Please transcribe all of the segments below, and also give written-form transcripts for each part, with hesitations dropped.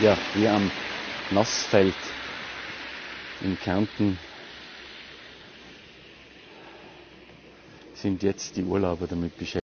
ja, hier am Nassfeld in Kärnten sind jetzt die Urlauber damit beschäftigt.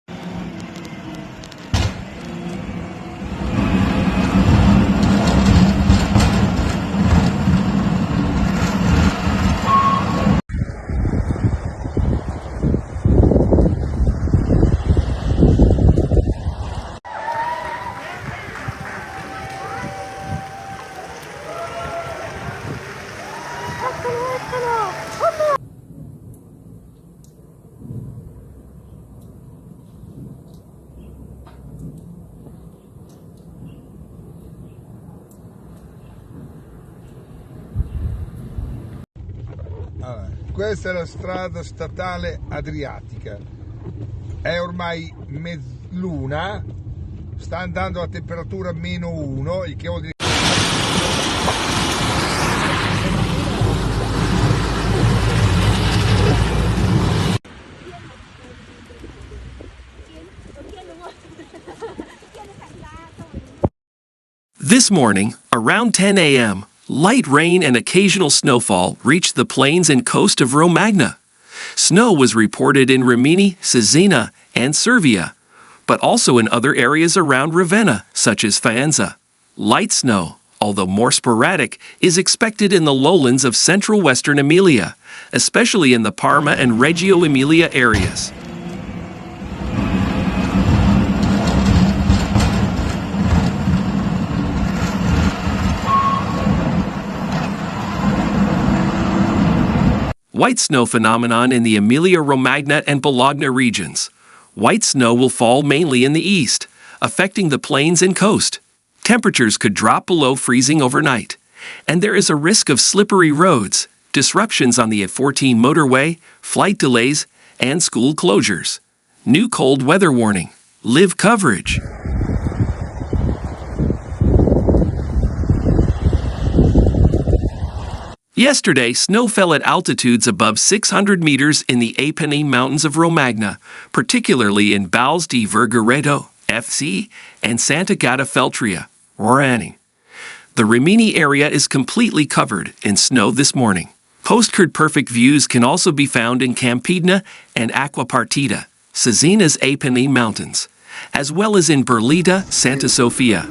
Allora, questa è la strada statale adriatica, è ormai mezz'luna, sta andando a temperatura -1, il che vuol dire This morning, around 10 a.m., light rain and occasional snowfall reached the plains and coast of Romagna. Snow was reported in Rimini, Cesena, and Cervia, but also in other areas around Ravenna, such as Faenza. Light snow, although more sporadic, is expected in the lowlands of central western Emilia, especially in the Parma and Reggio Emilia areas. White snow phenomenon in the Emilia-Romagna and Bologna regions. White snow will fall mainly in the east, affecting the plains and coast. Temperatures could drop below freezing overnight, and there is a risk of slippery roads, disruptions on the A14 motorway, flight delays, and school closures. New cold weather warning. Live coverage. Yesterday, snow fell at altitudes above 600 meters in the Apennine Mountains of Romagna, particularly in Valls di Vergoreto, FC, and Sant'Agata Feltria, Roraning. The Rimini area is completely covered in snow this morning. Postcard-perfect views can also be found in Campigna and Acquapartita, Cesena's Apennine Mountains, as well as in Berlita, Santa Sofia,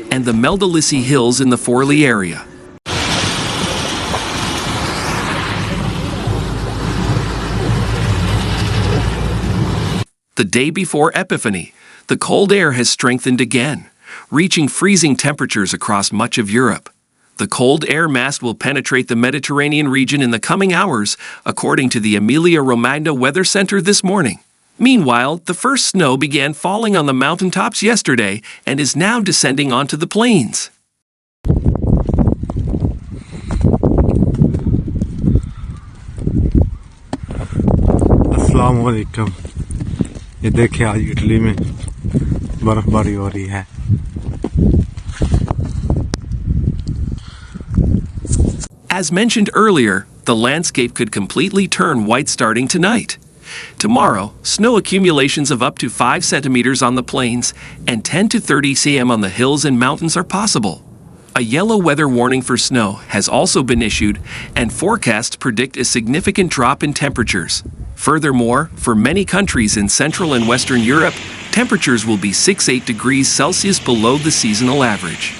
and the Meldalissi Hills in the Forli area. The day before Epiphany, the cold air has strengthened again, reaching freezing temperatures across much of Europe. The cold air mass will penetrate the Mediterranean region in the coming hours, according to the Emilia-Romagna Weather Center this morning. Meanwhile, the first snow began falling on the mountaintops yesterday and is now descending onto the plains. अस्सलाम वालेकुम। ये देखिए आज Italy में बर्फबारी हो रही है। As mentioned earlier, the landscape could completely turn white starting tonight. Tomorrow, snow accumulations of up to 5 centimeters on the plains and 10 to 30 cm on the hills and mountains are possible. A yellow weather warning for snow has also been issued, and forecasts predict a significant drop in temperatures. Furthermore, for many countries in Central and Western Europe, temperatures will be 6–8 degrees Celsius below the seasonal average.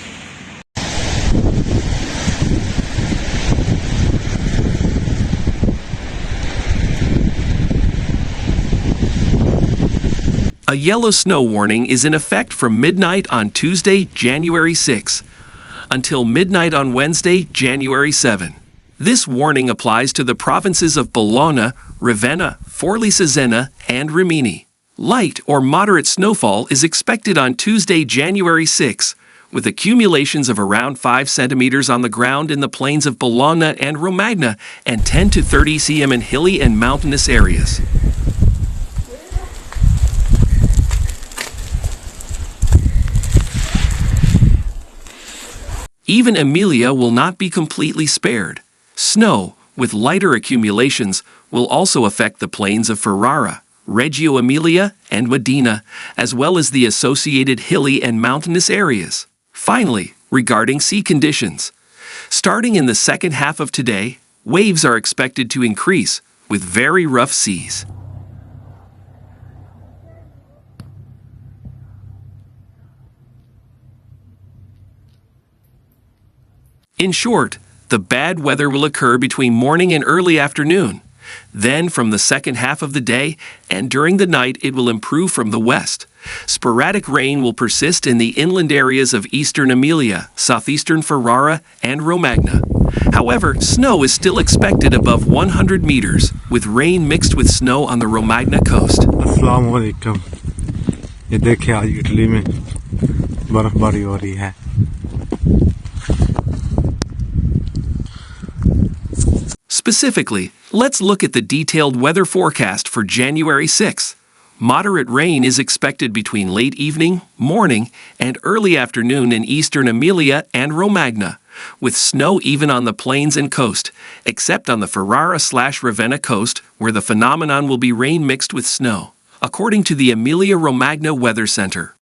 A yellow snow warning is in effect from midnight on Tuesday, January 6, until midnight on Wednesday, January 7. This warning applies to the provinces of Bologna, Ravenna, Forli Cesena, and Rimini. Light or moderate snowfall is expected on Tuesday, January 6, with accumulations of around 5 centimeters on the ground in the plains of Bologna and Romagna and 10 to 30 cm in hilly and mountainous areas. Even Emilia will not be completely spared. Snow, with lighter accumulations, will also affect the plains of Ferrara, Reggio Emilia, and Modena, as well as the associated hilly and mountainous areas. Finally, regarding sea conditions. Starting in the second half of today, waves are expected to increase with very rough seas. In short, the bad weather will occur between morning and early afternoon. Then, from the second half of the day and during the night, it will improve from the west. Sporadic rain will persist in the inland areas of eastern Emilia, southeastern Ferrara, and Romagna. However, snow is still expected above 100 meters, with rain mixed with snow on the Romagna coast. अस्सलाम वालेकुम। ये देखिए आज Italy में बर्फबारी हो रही है। Specifically, let's look at the detailed weather forecast for January 6th. Moderate rain is expected between late evening, morning, and early afternoon in eastern Emilia and Romagna, with snow even on the plains and coast, except on the Ferrara/Ravenna coast, where the phenomenon will be rain mixed with snow, according to the Emilia-Romagna Weather Center.